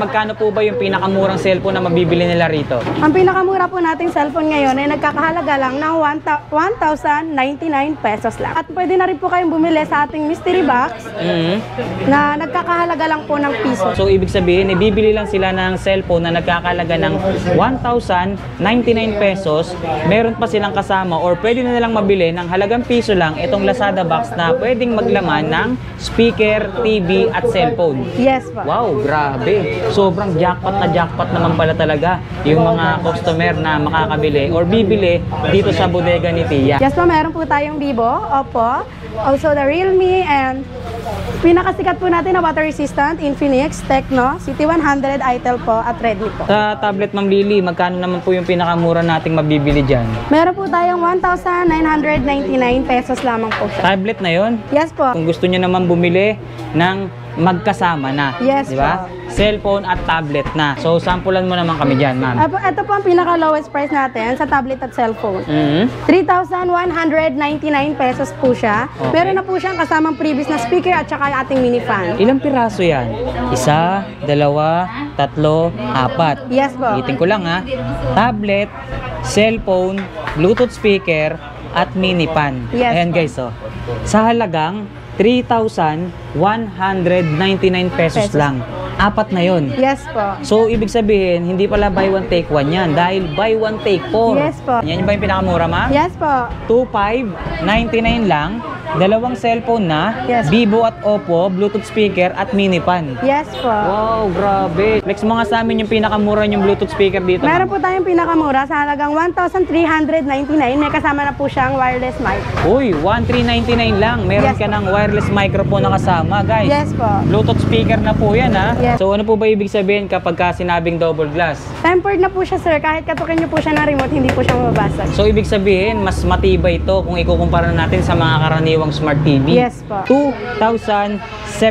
magkano po ba yung pinakamurang cellphone na mabibili nila rito? Ang pinakamura po nating cellphone ngayon ay nagkakahalaga lang ng 1,099 pesos lang. At pwede na rin po kayong bumili sa ating mystery box na nagkakahalaga lang po ng piso. So, ibig sabihin, ibibili lang sila ng cellphone na nagkakahalaga ng 1,099 pesos. Meron pa silang kasama or pwede na nilang mabili ng halagang piso lang itong Lazada box na pwedeng maglaman ng speaker, TV at cellphone. Yes po. Wow, grabe. Sobrang jackpot na jackpot naman pala talaga yung mga customer na makakabili or bibili dito sa bodega ni Tia. Yes po, meron po tayong Vivo, Oppo, also the Realme, and pinakasikat po natin na water resistant, Infinix, Tecno, CT100, Itel po, at Redmi po. Sa tablet, Ma'am Lily, magkano naman po yung pinakamura nating mabibili dyan? Meron po tayong 1,999 pesos lamang po siya. Tablet na yon. Yes po. Kung gusto niyo naman bumili ng magkasama na, Yes di ba? po. Cellphone at tablet na. So, sampulan mo naman kami dyan, ma'am. Ito po ang pinaka-lowest price natin sa tablet at cellphone. 3,199 pesos po siya. Okay. Meron na po siyang kasamang previous na speaker at saka ating mini fan. Ilang piraso yan? Isa, dalawa, tatlo, apat. Yes po. Itin ko lang ha. Tablet, cellphone, Bluetooth speaker, at mini fan. Yes, Ayan po. guys, oh. Sa halagang 3,199 pesos lang. Apat na yon. Yes po. So, ibig sabihin, hindi pala buy one take one yan. Dahil buy one take four. Yes po. Yan yung ba yung pinakamura, ma'am? Yes po. 2,599 lang. Dalawang cellphone na. Yes. Vivo at Oppo, Bluetooth speaker at mini fan. Yes po. Wow, grabe. Flex mo nga sa amin yung pinakamura yung Bluetooth speaker dito. Meron ma'am. po tayong pinakamura sa halagang 1,399. May kasama na po siyang wireless mic. Uy, 1,399 lang. Meron Yes, ka po. ng wireless microphone na kasama, guys. Yes po. Bluetooth speaker na po yan, ha? Yes. So, ano po ba ibig sabihin kapag ka sinabing double glass? Tempered na po siya, sir. Kahit katukin niyo po siya ng remote, hindi po siya mababasag. So, ibig sabihin, mas matibay ito kung ikukumpara natin sa mga karaniwang smart TV. Yes po. 2,799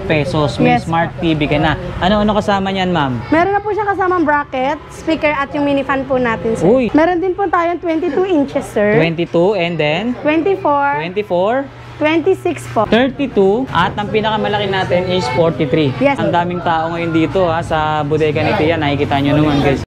pesos. May Yes, smart TV ka na. Ano-ano kasama niyan, ma'am? Meron na po siyang kasamang bracket, speaker at yung mini fan po natin, sir. Uy. Meron din po tayong 22 inches, sir. 22 and then 24, 24, 26 po. 32 at ang pinakamalaki natin is 43. Yes. Ang daming tao ngayon dito sa bodega ni Tia. Nakikita nyo naman, guys.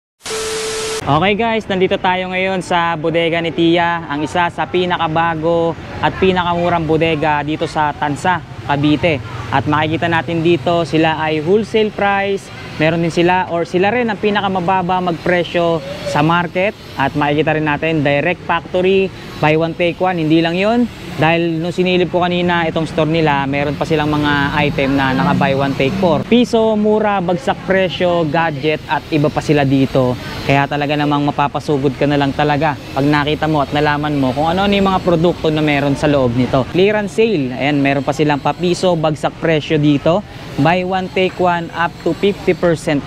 Okay guys, nandito tayo ngayon sa bodega ni Tia, ang isa sa pinakabago at pinakamurang bodega dito sa Tansa, Cavite. At makikita natin dito, sila ay wholesale price. Meron din sila or sila rin ang pinakamababa magpresyo sa market. At makikita rin natin direct factory, buy one take one. Hindi lang yun, dahil nung sinilip ko kanina itong store nila, meron pa silang mga item na naka buy one take four. Piso, mura, bagsak presyo, gadget at iba pa sila dito. Kaya talaga namang mapapasugod ka na lang talaga pag nakita mo at nalaman mo kung ano yung mga produkto na meron sa loob nito. Clearance sale, ayan, meron pa silang papiso, bagsak presyo dito. Buy one take one up to 50%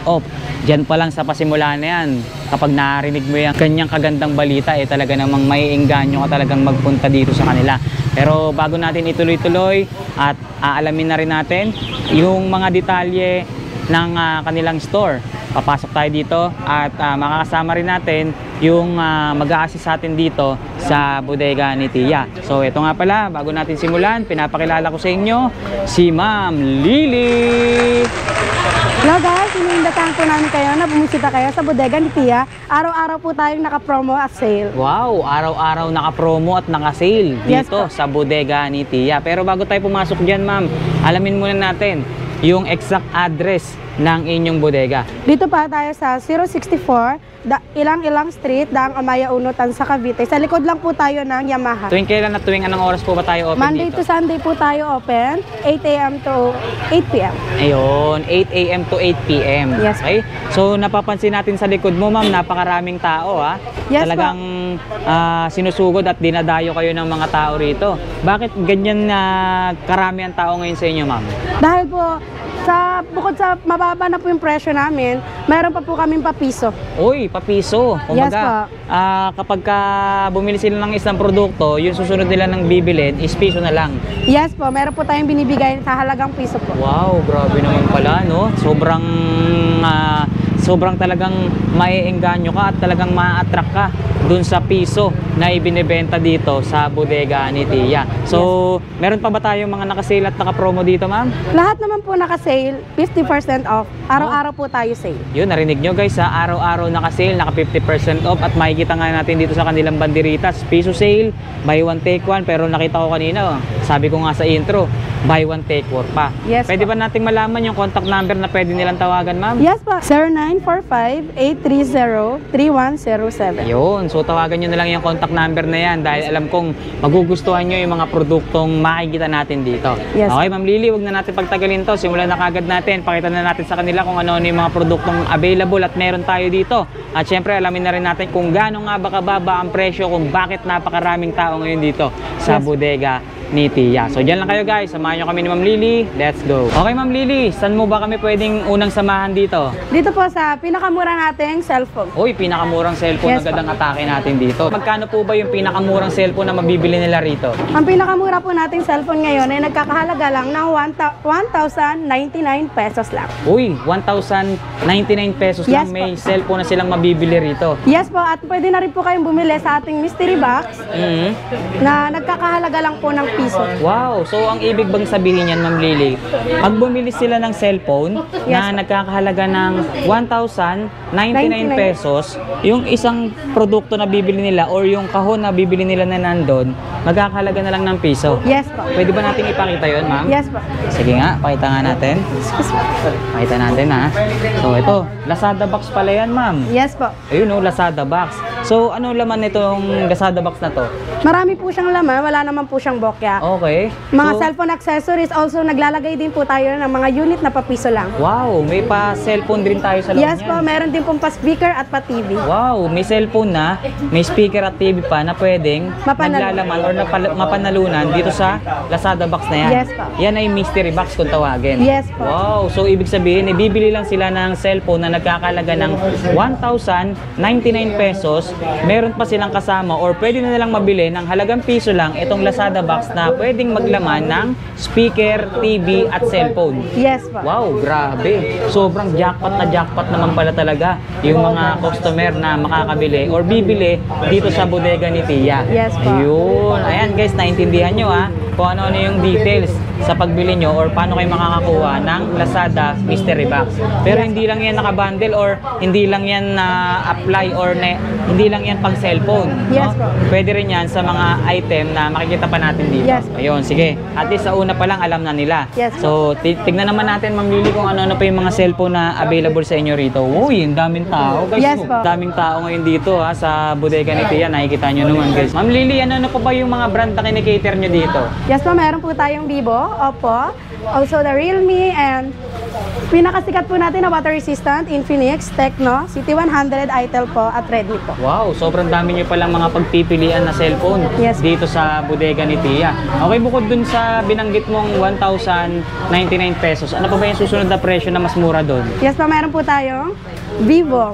off. Diyan pa lang sa pasimula na yan, kapag narinig mo yung kanyang kagandang balita, talaga namang maiengganyo ka talagang magpunta dito sa kanila. Pero bago natin ituloy-tuloy at aalamin na rin natin yung mga detalye ng kanilang store, papasok tayo dito at makakasama rin natin yung mag-a-assist sa atin dito sa bodega ni Tia. So ito nga pala, bago natin simulan, pinapakilala ko sa inyo si Ma'am Lily. Hello guys, iniimbitahan po namin kayo na bumisita kayo sa bodega ni Tia. Araw-araw po tayong naka-promo at sale. Wow, araw-araw naka-promo at naka-sale Yes dito po. sa bodega ni Tia. Pero bago tayo pumasok dyan, ma'am, alamin muna natin yung exact address ng inyong bodega. Dito pa tayo sa 064 Ilang Street, Daang Amaya Uno, Tansa, Cavite. Sa likod lang po tayo ng Yamaha. Tuwing kailan at tuwing anong oras po ba tayo open Monday dito? to Sunday po tayo open, 8 a.m. to 8 p.m. Ayun, 8 a.m. to 8 p.m. Yes, Okay? So, napapansin natin sa likod mo, ma'am, napakaraming tao, ha? Yes, Talagang sinusugod at dinadayo kayo ng mga tao rito. Bakit ganyan na karami ang tao ngayon sa inyo, ma'am? Dahil po, bukod sa mababa na po yung presyo namin, meron pa po kaming papiso. Uy, papiso. Yes, Kumbaga, kapag bumili sila ng isang produkto, yung susunod nila ng bibilin is piso na lang. Yes po, meron po tayong binibigay sa halagang piso po. Wow, grabe naman pala, no? Sobrang talagang maiengganyo ka at talagang ma-attract ka dun sa piso na ibinebenta dito sa bodega ni Tia. So, meron pa ba tayong mga nakasale at naka-promo dito, ma'am? Lahat naman po naka-sale, 50% off. Araw-araw po tayo sale. Yun, narinig nyo guys, sa araw-araw naka-sale, naka 50% off at makikita nga natin dito sa kanilang banderitas, piso sale, buy one take one, pero nakita ko kanina, sabi ko nga sa intro, buy one take four pa. Yes, Pwede ba nating malaman yung contact number na pwede nilang tawagan, ma'am? Yes po, 0945-830-3107. Yun, so tawagan nyo na lang yung contact number na yan dahil alam kong magugustuhan nyo yung mga produktong makikita natin dito. Yes. Okay, Ma'am Lily, wag na natin pagtagalin to. Simulan na kagad natin. Pakita na natin sa kanila kung ano yung mga produktong available at meron tayo dito. At syempre, alamin na rin natin kung gaano nga ba kababa ang presyo, kung bakit napakaraming tao ngayon dito sa bodega ni Tia. So dyan lang kayo guys, samahan nyo kami ni Ma'am Lily. Let's go. Okay, Ma'am Lily, saan mo ba kami pwedeng unang samahan dito? Dito po sa pinakamura nating cellphone. Uy, pinakamurang cellphone, Yes, agad ang atake natin dito. Magkano po ba yung pinakamurang cellphone na mabibili nila rito? Ang pinakamura po nating cellphone ngayon ay nagkakahalaga lang ng 1,099 pesos lang. Uy, 1,099 pesos Yes lang may cellphone na silang mabibili rito. Yes po, at pwede na rin po kayong bumili sa ating mystery box na nagkakahalaga lang po ng piso. Wow, so ang ibig bang sabihin yan, Ma'am Lily, pag bumili sila ng cellphone na nagkakahalaga ng 1,099 pesos, yung isang produkto na bibili nila or yung kahon na bibili nila na nandun, magkakahalaga na lang ng piso. Yes po. Pwede ba nating ipakita yun, ma'am? Yes po. Sige nga, pakita nga natin. Pakita natin ha. So ito, Lazada box pala yan, ma'am. Yes po. Ayun o, Lazada box. So ano laman nitong Lazada box na to? Marami po siyang laman, wala naman po siyang bokya. Okay. Mga So, cellphone accessories, also naglalagay din po tayo ng mga unit na papiso lang. wow, may pa cellphone din tayo sa loob Yes niyan. po, meron din pong pa-speaker at pa-TV. Wow, may cellphone na, may speaker at TV pa na pwedeng naglalaman or mapanalunan dito sa Lazada box na yan. Yes po. Yan ay mystery box kung tawagin. Yes po. Wow, so ibig sabihin, ibibili lang sila ng cellphone na nagkakalaga ng 1,099 pesos. Meron pa silang kasama or pwede na nilang mabili ng halagang piso lang itong Lazada box na pwedeng maglaman ng speaker, TV at cellphone. Yes po. Wow, grabe. Sobrang jackpot naman pala talaga yung mga customer na makakabili or bibili dito sa bodega ni Tia. Yes po. Ayun. Ayan guys, naintindihan nyo ha kung ano yung details sa pagbili nyo or paano kayo makakakuha ng Lazada Mystery Box. Pero hindi lang yan nakabundle or hindi lang yan na-apply or hindi lang yan pang cellphone. Yes po. Pwede rin yan sa mga item na makikita pa natin dito. Yes. Ayun, sige. At least sa una pa lang alam na nila. Yes. So, tignan naman natin, Ma'am Lily, kung ano-ano pa yung mga cellphone na available sa inyo rito. Uy, ang daming tao, guys. Yes po. Daming tao ngayon dito ha, sa bodega ni Tia. Nakikita nyo naman, guys. Ma'am Lily, ano pa ba yung mga brand na kinikater nyo dito? Yes po, meron po tayong Vivo, Oppo, also the Realme, and pinakasikat po natin na water resistant, Infinix, Tecno, CT100, Itel po, at Redmi po. Wow, sobrang dami nyo palang mga pagpipilian na cellphone Yes. dito sa bodega ni Tia. Okay, bukod dun sa binanggit mong 1,099 pesos, ano pa ba yung susunod na presyo na mas mura dun? Yes po, meron po tayong Vivo.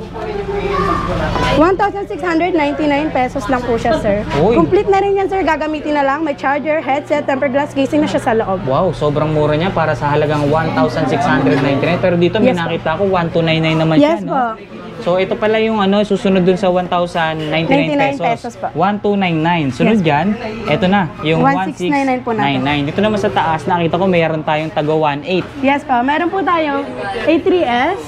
1,699 pesos lang po siya, sir. Uy. Complete na rin yan, sir. Gagamitin na lang. May charger, headset, tempered glass casing na siya sa loob. Wow, sobrang mura niya para sa halagang 1,699. Pero dito may Yes po. nakita ko 1,299 naman Yes siya, po. no? So ito pala yung susunod dun sa 1,099 99 pesos. pesos po. 1,299. Sunod Yes po. dyan, ito na, yung 1,699 po natin. 1,699. Dito naman sa taas, nakita ko mayroon tayong taga 1,800. Yes po. Meron po tayong A3s.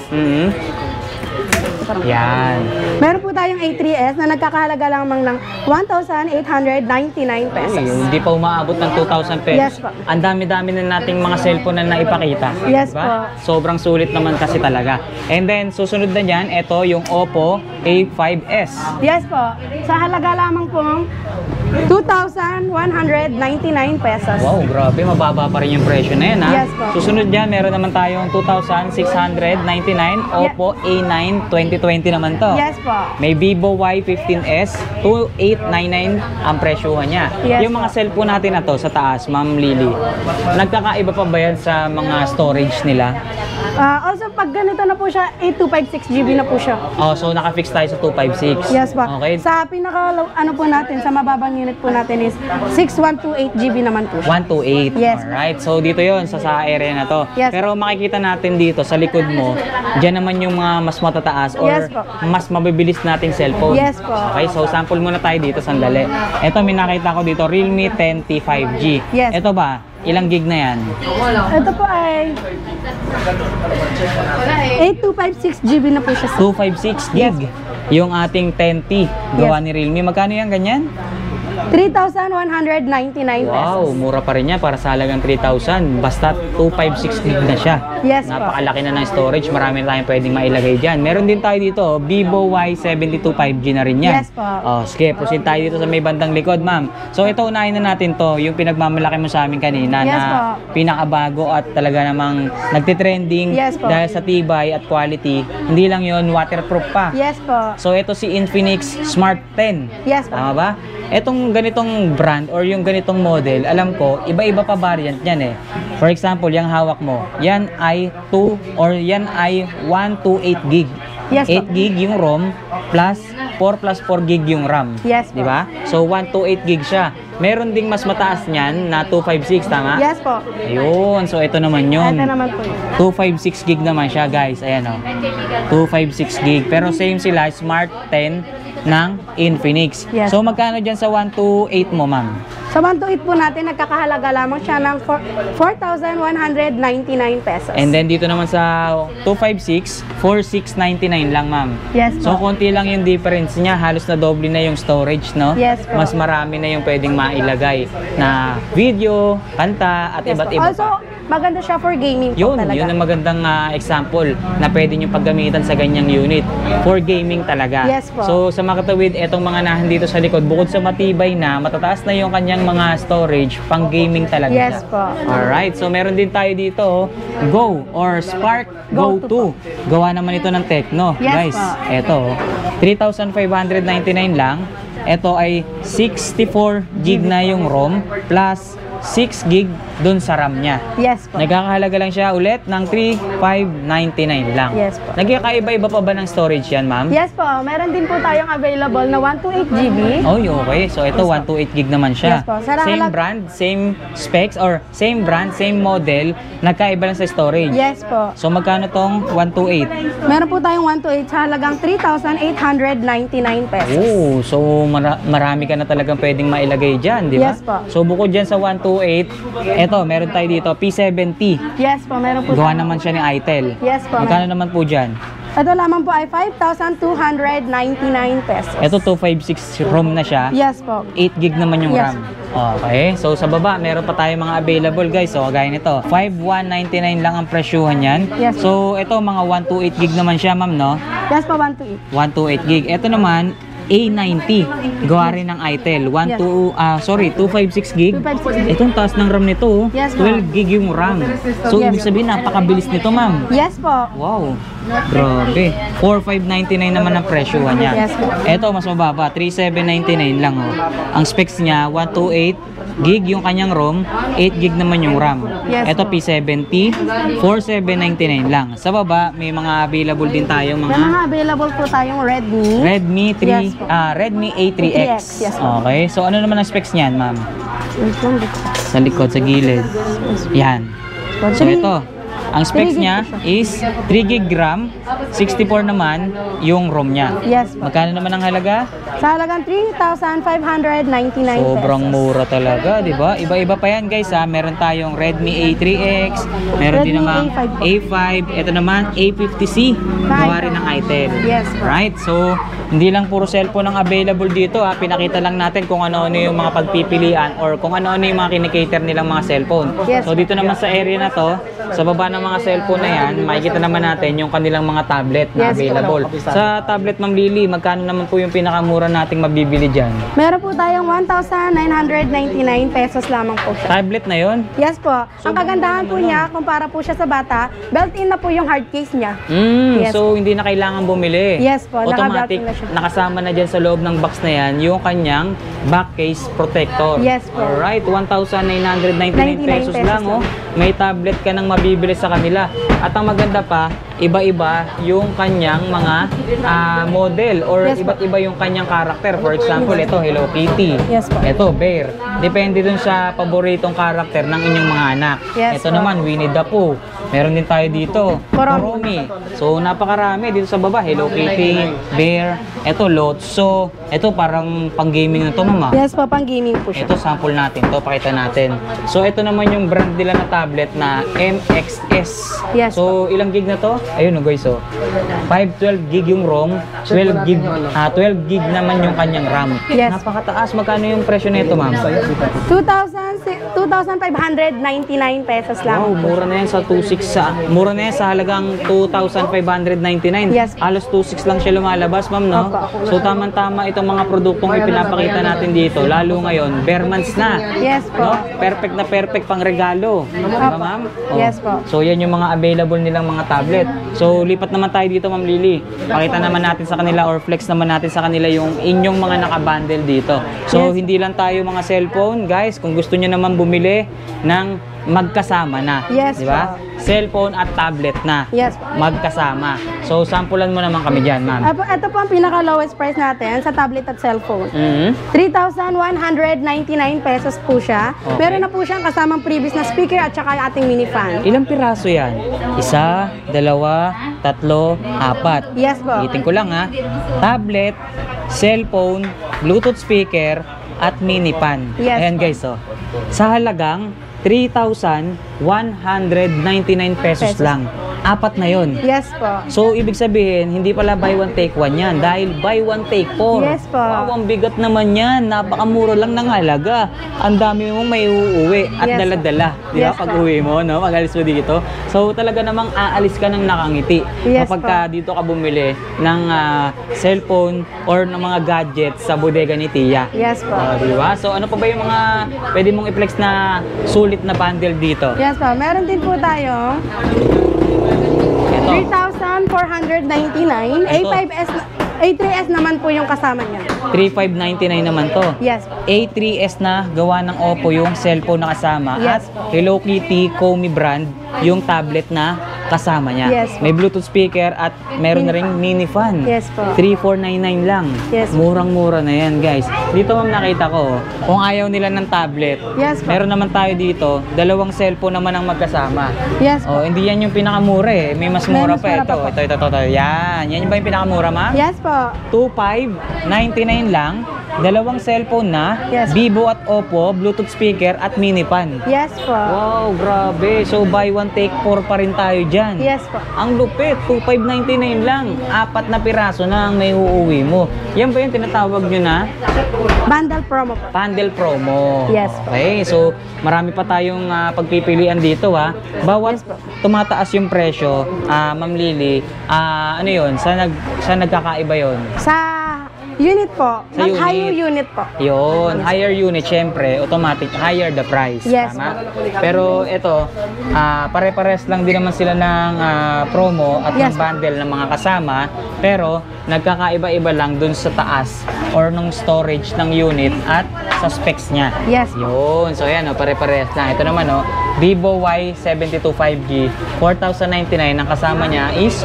Yan. Meron po tayong A3s na nagkakahalaga lamang ng 1,899 pesos. Uy, hindi pa umaabot ng 2,000 pesos. Yes po. Ang dami-dami na nating mga cellphone na naipakita. Yes Diba? po. Sobrang sulit naman kasi talaga. And then, susunod na dyan, ito yung Oppo A5s. Yes po. Sa halaga lamang pong 2,199 pesos. Wow, grabe. Mababa pa rin yung presyo na yan, ha? Yes po. Susunod dyan, meron naman tayong 2,699 Oppo A9 2020 naman to. Yes po. May Vivo Y15s, 2,899 ang presyohan niya. Yes Yung mga po. cellphone natin na to sa taas, Ma'am Lily, nagkakaiba pa ba yan sa mga storage nila? Also, pag ganito na po siya, 8256GB na po siya. Oh, so naka-fix tayo sa 256. Yes po. Okay. Sa pinaka, ano po natin, sa mababang unit po natin is 6128 GB naman po siya. 128. Yes. Alright. So dito yon sa area na to. Yes. Pero makikita natin dito sa likod mo, diyan naman yung mga mas matataas or Yes po. mas mabibilis nating cellphone. Yes po. Okay, so sample muna tayo dito sandali. Ito may nakita ko dito, Realme 10T 5G. Yes. Ito ba? Ilang gig na yan? Ito po ay 8256 GB na po siya. 256 gig. Yung ating 10T gawa ni Realme. Magkano yan ganyan? 3,199 pesos. Wow, mura pa rin yan para sa halagang 3,000. Basta 256 gig na siya. Yes po. Napakalaki na ng storage. Marami na tayong pwedeng mailagay dyan. Meron din tayo dito, Vivo Y72 5G na rin yan. Yes po. Oh, sige, proceed tayo dito sa may bandang likod, ma'am. So ito, unahin na natin to, yung pinagmamalaki mo sa amin kanina Yes na po. pinakabago at talaga namang nagtitrending Yes po. dahil sa tibay at quality. Hindi lang yon, waterproof pa. Yes po. So ito si Infinix Smart 10. Yes po. Tama ba? Etong ganitong brand or yung ganitong model, alam ko, iba-iba pa variant yan eh. For example, yung hawak mo, yan ay 2 or yan ay 128 gig. Yes, 8 po. gig yung ROM plus 4 plus 4 gig yung RAM. Yes, po. Di ba? So 128 gig siya. Meron ding mas mataas niyan na 256, tama? Yes po. Ayun, so ito naman yun. Ito naman po yun. 256 gig naman siya, guys. Ayan o. 256 gig. Pero same sila, Smart 10 ng Infinix. Yes. So magkano dyan sa 128 mo, ma'am? Sa 128 po natin, nagkakahalaga lamang siya ng 4,199 pesos. And then dito naman sa 256, 4,699 lang, ma'am. Yes So po. konti lang yung difference niya, halos na doble na yung storage, no? Yes po. Mas marami na yung pwedeng mailagay na video, kanta, at Yes iba't po. iba Also, pa. maganda siya for gaming po Yun, talaga. yun ang magandang example na pwede nyo paggamitan sa ganyang unit for gaming talaga. Yes po. So sa mga katawid, etong mga nahan dito sa likod, bukod sa matibay na, matataas na yung kanyang mga storage, pang gaming talaga Yes siya. po. Alright, so meron din tayo dito, Go or Spark Go Go 2. Gawa naman ito ng Tecno. Yes Guys, po. eto, 3,599 lang. Ito ay 64 gig na yung ROM plus 6 gig dun sa RAM niya. Yes po. Nagkakahalaga lang siya ulit ng 3,599 lang. Yes po. Nagkakaiba-iba pa ba ng storage yan, ma'am? Yes po. Meron din po tayong available na 128 GB. Oh, okay. So ito 128 gig naman siya. Yes po. Same brand, same specs or same brand, same model, nagkaiba lang sa storage. Yes po. So magkano tong 128? Meron po tayong 128 sa halagang 3,899 pesos. Oh, so marami ka na talagang pwedeng mailagay diyan, di ba? Yes po. So bukod diyan sa 128, eto meron tayo dito P70. Yes po. Meron po Gawa tayong- naman siya ni Itel. Yes po. Magkano naman po diyan? Ito lamang po ay 5,299 pesos. Ito 256 ROM na siya. Yes po. 8 gig naman yung Yes. RAM. Okay. So sa baba, meron pa tayong mga available, guys. So gaya nito, 5,199 lang ang presyuhan yan. Yes. So ito mga 128 gig naman siya, ma'am, no? Yes po, 128. 128 gig. Ito naman A90. Gawa rin ng Itel. 256 gig. 256 gig. Itong taas ng RAM nito, oh. Yes, po. 12 gig yung RAM. So Yes. ibig sabihin, napakabilis nito, ma'am. Yes po. Wow, grabe. 4,599 naman ang presyo niya. Yes po. Ito, mas mababa. 3,799 lang. Oh. Ang specs niya, 128 gig yung kanyang ROM, 8 gig naman yung RAM. Yes Ito, po. P70, 4,799 lang. Sa baba, may mga available din tayong May mga mga available po tayong Redmi. Redmi Yes po. Redmi A3X. Yes po. Okay, so ano naman ang specs niyan, ma'am? Wait lang, dito. Sa likod, sa gilid. Yan. So ito, ang specs 3 gig niya po siya. is 3 gig RAM, 64 naman yung ROM niya. Yes po. Magkano naman ang halaga? Sa halagang 3,599 Sobrang pesos. mura talaga, di ba? Iba-iba pa yan, guys, ha. Meron tayong Redmi A3X, meron din Redmi namang A5. A5, ito naman A50C, gawa rin ng Itel. Yes po. Right? So, hindi lang puro cellphone ang available dito, ha. Pinakita lang natin kung ano-ano yung mga pagpipilian or kung ano-ano yung mga kinikater nilang mga cellphone. Yes. So, dito naman sa area na to, sa baba ng mga cellphone na yan, makikita naman natin yung kanilang mga tablet na Yes, available. Sa tablet, Ma'am Lily, magkano naman po yung pinakamura nating mabibili dyan? Meron po tayong 1,999 pesos lamang po siya. Tablet na yon? Yes po. Ang kagandahan po niya, kumpara po siya sa bata, built-in na po yung hard case niya. Yes. So hindi na kailangan bumili. Yes po, Automatic, naka-built-in na siya. nakasama na dyan sa loob ng box na yan, yung kanyang back case protector. Yes po. Alright, 1,999 pesos lang. Oh. May tablet ka nang mabibili sa kanila. At ang maganda pa, iba-iba yung kanyang mga model or Yes, iba't iba yung kanyang karakter. For example, ito Hello Kitty. Yes, po. Ito Bear. Depende dun sa paboritong karakter ng inyong mga anak. Yes, Ito po. naman Winnie the Pooh. Meron din tayo dito Kuromi. So napakarami dito sa baba. Hello Kitty, Bear. Ito Lotso. Ito parang pang-gaming na to, mama. Yes po, pang gaming po siya. Ito sample natin to, pakita natin. So ito naman yung brand nila na tablet na MXS. Yes. So ilang gig na to? Ayun guys, so 512 gig yung ROM, 12 gig naman yung kanyang RAM. Yes. Napakataas. Magkano yung presyo nito, ma'am? 2,599 pesos lang. Wow, mura na yan sa 26 mura na yan sa halagang 2,599. Yes. Halos 26 lang siya lumalabas, ma'am, no? Opo. So tamang-tama itong mga produktong ipinapakita natin dito, lalo ngayon, bare months na. Yes po. No? Perfect na perfect pang regalo. Diba, ma'am? Oh. Yes po. So yan yung mga available nilang mga tablet. So lipat naman tayo dito, Ma'am Lily. Pakita naman natin sa kanila or flex naman natin sa kanila yung inyong mga nakabundle dito. So Yes. hindi lang tayo mga cellphone, guys. Kung gusto niyo naman bumili ng magkasama na. Yes, Di ba? po. Cellphone at tablet na. Yes po. Magkasama. So sampulan mo naman kami diyan, ma'am. Ito po ang pinaka-lowest price natin sa tablet at cellphone. 3,199 pesos po siya. Okay. Meron na po siyang kasamang previous na speaker at saka ating mini fan. Ilang piraso yan? Isa, dalawa, tatlo, apat. Yes po. Itin ko lang ha. Tablet, cellphone, Bluetooth speaker, at mini fan. Yes, Ayan po. guys, oh. Sa halagang 3,199 pesos lang. Apat na yon. Yes po. So, ibig sabihin, hindi pala buy one take one yan. Dahil buy one take four. Yes po. Wow, ang bigat naman yan. Napakamura lang ng halaga. Ang dami mo may uuwi at Yes, dala-dala. Di ba? Yes, Pag po. uwi mo, no? Mag-alis mo dito. So, talaga namang aalis ka ng nakangiti. Yes, Kapag po. ka dito ka bumili ng cellphone or ng mga gadgets sa bodega ni Tia. Yes po. Di ba? So, ano pa ba yung mga pwede mong i-flex na sulit na bundle dito? Yes po. Meron din po tayo Ito. 3,499. Ito. A3s naman po yung kasama niya. 3,599 naman to. Yes. A3s na gawa ng Oppo yung cellphone na kasama Yes. at Hello Kitty Komi brand yung tablet na kasama niya. Yes. May Bluetooth speaker at meron na ring mini fan. Yes po. 3,499 lang. Yes. Murang-mura na yan, guys. Dito ma'am nakita ko, kung ayaw nila ng tablet, Yes po. meron naman tayo dito, dalawang cellphone naman ang magkasama. Yes po. Oh, hindi yan yung pinakamura eh. May mas May mura mas pa. mura Ito, pa po. ito. Yan. Yan ba yung pinakamura, ma'am? Yes po. 2,599 lang. Dalawang cellphone na, Yes. Vivo at Oppo, Bluetooth speaker at mini fan. Yes po. Wow, grabe. So buy one take four pa rin tayo dyan. Yes po. Ang lupit, 2,599 lang. Apat na piraso na ang may uuwi mo. Yan ba yung tinatawag nyo na Bundle promo po. bundle promo? Yes po. Okay, so marami pa tayong pagpipilian dito ha. Bawat Yes po. tumataas yung presyo, Ma'am Lily, ano yun? Saan nagkakaiba yun? Sa unit po. Sa Mas unit. higher unit po. Yun, higher unit, syempre, automatic, higher the price. Yes, Tama? Pero ito, pare-pares lang din naman sila ng promo at Yes, ng bundle ng mga kasama. Pero, nagkakaiba-iba lang dun sa taas or nung storage ng unit at sa specs niya. Yes. Yun, so yan, pare-pares lang. Ito naman, Vivo Y72 5G, 4,099. Ang kasama niya is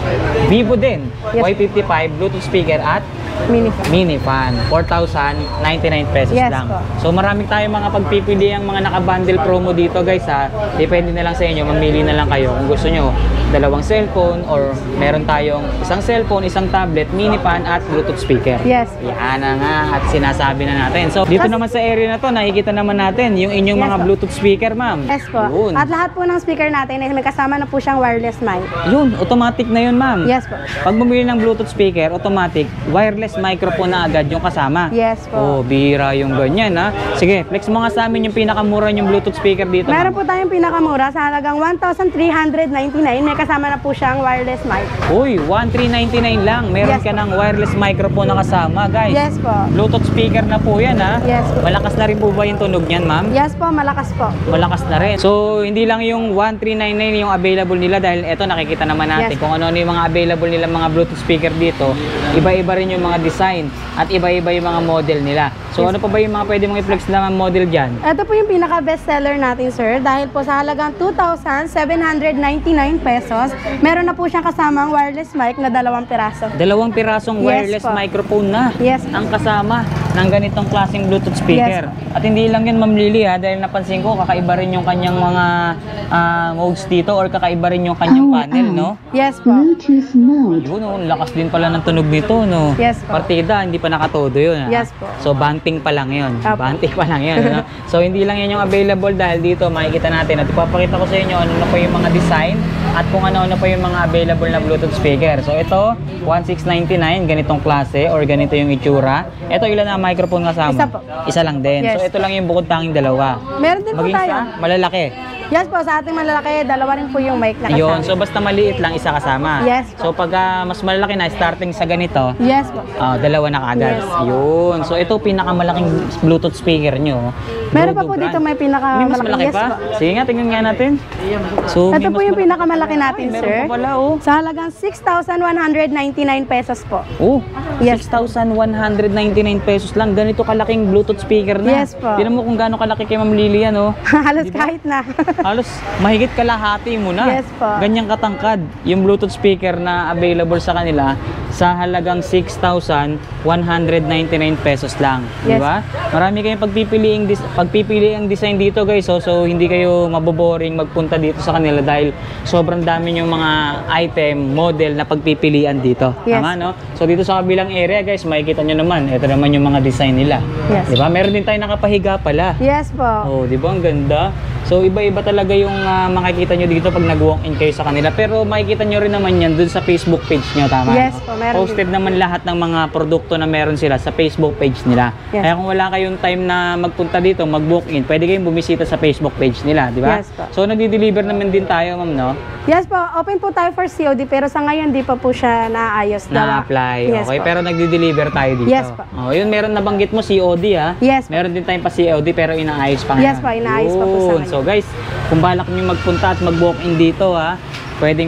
Vivo din, Yes. Y55, Bluetooth speaker at Mini fan. mini fan, 4,099 pesos Yes lang. po. So marami tayong mga pagpipili ang mga naka-bundle promo dito, guys ha. Depende na lang sa inyo, mamili na lang kayo kung gusto nyo dalawang cellphone or meron tayong isang cellphone, isang tablet, mini fan at Bluetooth speaker. Yes. Yan na nga at sinasabi na natin. So dito naman sa area na to, nakikita naman natin yung inyong Yes mga po. Bluetooth speaker, ma'am. Yes po. Yun. At lahat po ng speaker natin ay may kasama na po siyang wireless mic. Yun, automatic na yun, ma'am. Yes po. Pag bumili ng Bluetooth speaker, automatic, wireless microphone na agad yung kasama. Yes po. Oh, bira yung ganyan ha. Sige, flex mo nga sa amin yung pinakamura yung Bluetooth speaker dito. Meron ma'am. po tayong pinakamura sa halagang 1,399. May kasama na po siyang wireless mic. Uy, 1,399 lang. Meron Yes ka po. ng wireless microphone na kasama, guys. Yes po. Bluetooth speaker na po yan ha. Yes po. Malakas na rin po ba yung tunog niyan, ma'am? Yes po, malakas po. Malakas na rin. So, hindi lang yung 1,399 yung available nila dahil eto nakikita naman natin Yes. kung ano yung mga available nila mga Bluetooth speaker dito. Iba-iba rin yung mga mga design at iba-iba yung mga model nila. So ano pa ba yung mga pwede mong i-flex na model dyan? Ito po yung pinaka-best seller natin, sir. Dahil po sa halagang 2,799 pesos, meron na po siyang kasamang wireless mic na 2 piraso. 2 pirasong wireless po. microphone na Yes. ang kasama ng ganitong klaseng Bluetooth speaker. At hindi lang yun, Ma'am Lily, ha, dahil napansin ko kakaiba rin yung kanyang mga modes dito or kakaiba rin yung kanyang panel, no? Yes po. Bluetooth mode. Yun, oh, lakas din pala ng tunog nito, no? Yes po. Partida, hindi pa nakatodo yun, ha? Yes po. So, banting pa lang yun. Apo. Banting pa lang yun, no? So, hindi lang yan yung available dahil dito makikita natin at ipapakita ko sa inyo ano na po yung mga design at kung ano-ano pa yung mga available na Bluetooth speaker. So, ito, 1,699, ganitong klase or ganito yung itsura. Ito, ilan na microphone kasama? Isa po. Isa lang din. Yes. So, ito lang yung bukod tanging dalawa. Meron din po Maging tayo. sa malalaki. Yes po, sa ating malalaki, 2 rin po yung mic na kasama. Ayun, so basta maliit lang, isa kasama. Yes So po. pag mas malalaki na, starting sa ganito, Yes po. 2 na kaagad. Yes. Yun. So ito, pinakamalaking Bluetooth speaker nyo. Meron pa Dodo po brand. dito may May mas pinaka-malaki. malaki Yes pa? po. Sige nga, tingnan nga natin. So, may Ito po mas yung malaki. pinakamalaki natin, Ay, sir. meron pa pala, oh. Sa halagang 6,199 pesos po. Oh, Yes. 6,199 pesos lang. Ganito kalaking Bluetooth speaker na. Yes po. Tingnan mo kung gaano kalaki kay Ma'am Lily yan, oh. Halos Di ba? kahit na. Halos mahigit kalahati mo na. Yes po. Ganyang katangkad yung Bluetooth speaker na available sa kanila sa halagang 6,199 pesos lang. Di Yes. ba? Marami kayong pagpipiliing design dito, guys. So hindi kayo maboboring magpunta dito sa kanila dahil sobrang dami yung mga item, model na pagpipilian dito. Yes. Tama, no? So dito sa kabilang area, guys, makikita nyo naman. Ito naman yung mga design nila. Yes. Di ba? Meron din tayo nakapahiga pala. Yes po. Oh, di ba ang ganda? So iba-iba talaga yung makikita nyo dito pag nag-walk-in kayo sa kanila. Pero makikita nyo rin naman yan dun sa Facebook page nyo, tama? Yes no? po, meron Posted naman lahat ng mga produkto na meron sila sa Facebook page nila. Yes. Kaya kung wala kayong time na magpunta dito, mag-walk-in, pwede kayong bumisita sa Facebook page nila, di ba? Yes po. So nagdi-deliver naman din tayo, ma'am, no? Yes po, open po tayo for COD pero sa ngayon di pa po siya naayos. Na-apply. Yes Okay, po. pero nagdi-deliver tayo dito. Yes po. Oh, yun, meron nabanggit mo COD, ha? Yes po. Meron din tayong pa COD pero inaayos pa Yes ngayon. po, inaayos pa po sa Yun. ngayon. So guys, kung balak niyo magpunta at mag-walk-in dito, ha, pwede.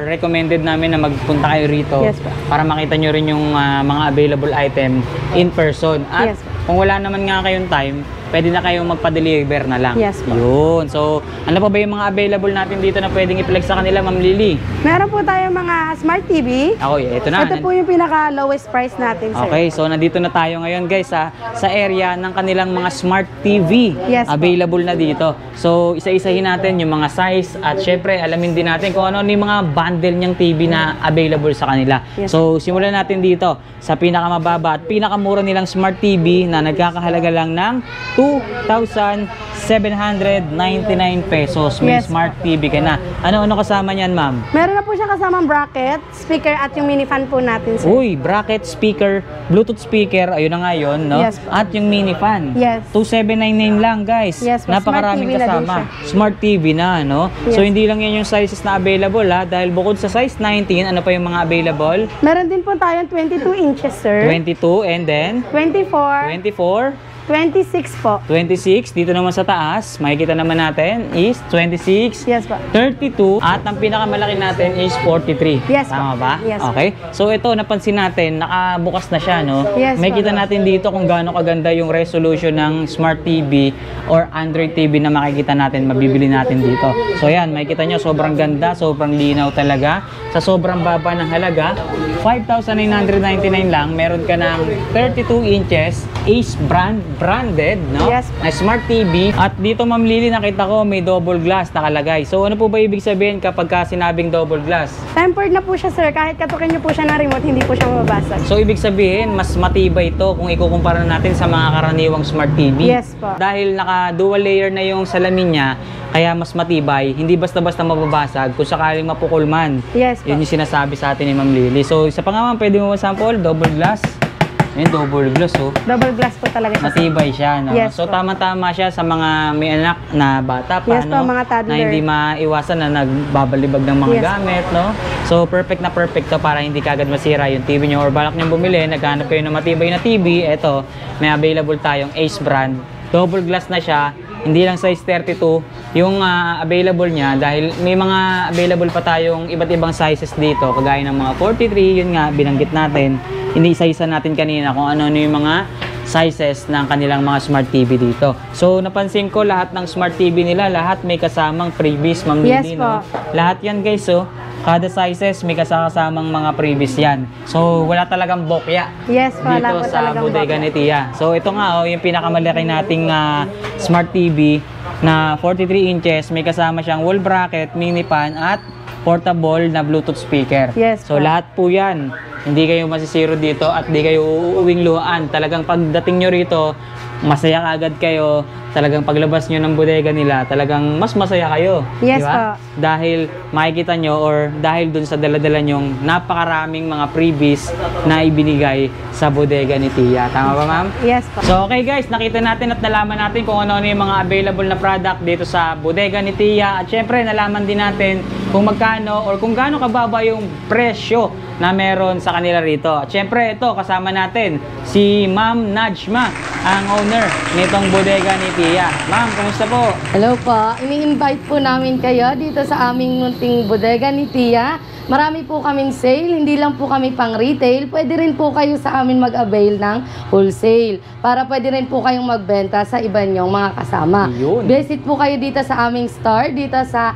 Recommended namin na magpunta kayo rito Yes po. para makita nyo rin yung mga available item in person. At Yes po. kung wala naman nga kayong time, pwede na kayong magpa-deliver na lang. Yes po. Yun. So, ano pa ba yung mga available natin dito na pwedeng i-flex sa kanila, Ma'am Lily? Meron po tayong mga smart TV. Ako, ito na. Ito po yung pinaka lowest price natin, sir. Okay, so nandito na tayo ngayon, guys, sa area ng kanilang mga smart TV. Yes po. Available na dito. So isa-isahin natin yung mga size at syempre alamin din natin kung ano yung mga bundle niyang TV na available sa kanila. Yes. So simulan natin dito sa pinakamababa at pinakamura nilang smart TV na nagkakahalaga lang ng 2,799 pesos. May Yes. smart TV ka na. Ano-ano kasama niyan, ma'am? Meron na po siyang kasamang bracket, speaker at yung mini fan po natin, sir. Uy, bracket, speaker, Bluetooth speaker, ayun na nga yun, no? Yes po. At yung mini fan. Yes. 2,799 lang, guys. Yes po, Napakaraming smart TV na din kasama. siya. Smart TV na, no? Yes. So, hindi lang yan yung sizes na available, ha? Dahil bukod sa size 19, ano pa yung mga available? Meron din po tayong 22 inches, sir. 22, and then 24, 24, 26 po. 26, dito naman sa taas, makikita naman natin is 26, Yes po. 32, at ang pinakamalaki natin is 43. Yes, Tama po. ba? Yes, po. Okay. So ito, napansin natin, nakabukas na siya, no? Yes, May po. kita natin dito kung gaano kaganda yung resolution ng Smart TV or Android TV na makikita natin, mabibili natin dito. So yan, makikita nyo, sobrang ganda, sobrang linaw talaga. Sa sobrang baba ng halaga, 5,999 lang, meron ka ng 32 inches, Ace branded, no? Yes. Na Smart TV. At dito, Ma'am Lily, nakita ko may double glass nakalagay. So ano po ba ibig sabihin kapag ka sinabing double glass? Tempered na po siya, sir. Kahit katukin niyo po siya ng remote, hindi po siya mababasag. So ibig sabihin, mas matibay ito kung ikukumpara natin sa mga karaniwang Smart TV. Yes po. Dahil naka dual layer na yung salamin niya, kaya mas matibay, hindi basta-basta mababasag kung sakaling mapukol man. Yes po. Yun yung sinasabi sa atin ni Ma'am Lily. So isa pa nga, ma'am, pwede mo sample, double glass. Ayun, double glass, oh. Double glass po talaga siya. Matibay siya, no? Yes So po. tama-tama siya sa mga may anak na bata pa, Yes po, no? mga toddler. Na hindi maiwasan na nagbabalibag ng mga Yes po. gamit, no? So perfect na perfect to para hindi kagad masira yung TV nyo or balak nyo bumili, naghanap kayo ng matibay na TV, eto, may available tayong Ace brand. Double glass na siya, hindi lang size 32 yung available niya dahil may mga available pa tayong iba't ibang sizes dito kagaya ng mga 43, yun nga binanggit natin. Hindi isa-isa natin kanina kung ano yung mga sizes ng kanilang mga smart TV dito. So napansin ko lahat ng smart TV nila, lahat may kasamang freebies, Ma'am Lily, no? Lahat yan guys, so kada sizes may kasamang mga freebies yan. So wala talagang bokya dito sa bodega ni Tia. So ito nga yung pinakamalaki nating smart TV na 43 inches, may kasama siyang wall bracket, mini fan at portable na Bluetooth speaker. So lahat po yan, hindi kayo masisiro dito at di kayo uuwing luhaan. Talagang pagdating nyo rito, masaya agad kayo. Talagang paglabas nyo ng bodega nila, talagang mas masaya kayo. Diba? Dahil makikita nyo or dahil dun sa daladala nyong napakaraming mga freebies na ibinigay sa bodega ni Tia. Tama ba, ma'am? Yes po. So okay guys, nakita natin at nalaman natin kung ano-ano yung mga available na product dito sa bodega ni Tia. At syempre, nalaman din natin kung magkano or kung gaano kababa yung presyo na meron sa kanila rito. At syempre, ito kasama natin si Ma'am Najma, ang owner nitong bodega ni Tia. Ma'am, kumusta po? Hello po. Ini-invite po namin kayo dito sa aming munting bodega ni Tia. Marami po kaming sale, hindi lang po kami pang retail. Pwede rin po kayo sa amin mag-avail ng wholesale para pwede rin po kayong magbenta sa iba niyong mga kasama. Yun. Visit po kayo dito sa aming store, dito sa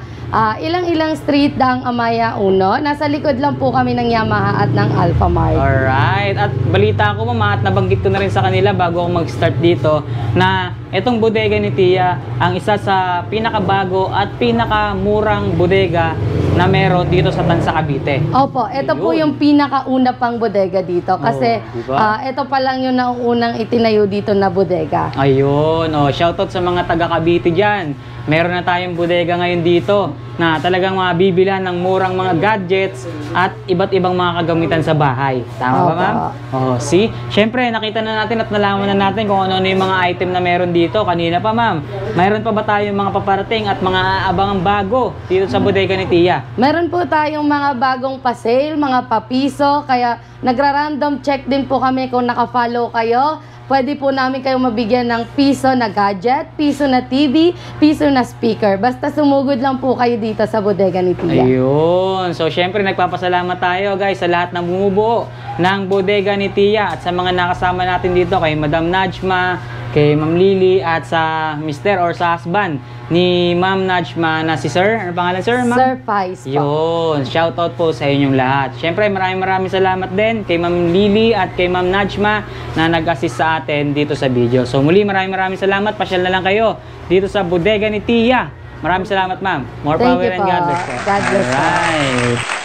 ilang-ilang street Daang Amaya 1. Nasa likod lang po kami ng Yamaha at ng Alpha Mart. Alright. At balita ko, mama, at nabanggit ko na rin sa kanila bago ako mag-start dito na itong bodega ni Tia ang isa sa pinakabago at pinakamurang bodega na meron dito sa Tansa, Cavite. Opo, ito po yung pinakauna pang bodega dito kasi diba? ito pa lang yung nauunang itinayo dito na bodega. Ayun, shoutout sa mga taga Cavite dyan. Meron na tayong bodega ngayon dito na talagang mabibilhan ng murang mga gadgets at iba't ibang mga kagamitan sa bahay. Tama ba, ma'am? See? Siyempre, nakita na natin at nalaman na natin kung ano yung mga item na meron dito. Kanina pa, ma'am. Mayroon pa ba tayong mga paparating at mga aabangang bago dito sa bodega ni Tia? Meron po tayong mga bagong pa-sale, mga papiso, kaya nagra-random check din po kami kung naka-follow kayo. Pwede po namin kayo mabigyan ng piso na gadget, piso na TV, piso na speaker. Basta sumugod lang po kayo dito sa bodega ni Tia. Ayun. So, syempre, nagpapasalamat tayo, guys, sa lahat ng bumubuo ng bodega ni Tia at sa mga nakasama natin dito kay Madam Najma, kay Ma'am Lily at sa mister or sa husband ni Ma'am Najma na si Sir. Ano pangalan, Sir? Sir Pais po. Yun. Shoutout po sa inyong lahat. Siyempre, maraming salamat din kay Ma'am Lily at kay Ma'am Najma na nag-assist sa atin dito sa video. So, muli maraming salamat. Pasyal na lang kayo dito sa bodega ni Tia. Maraming salamat, ma'am. More power and God bless po. God bless po. Alright.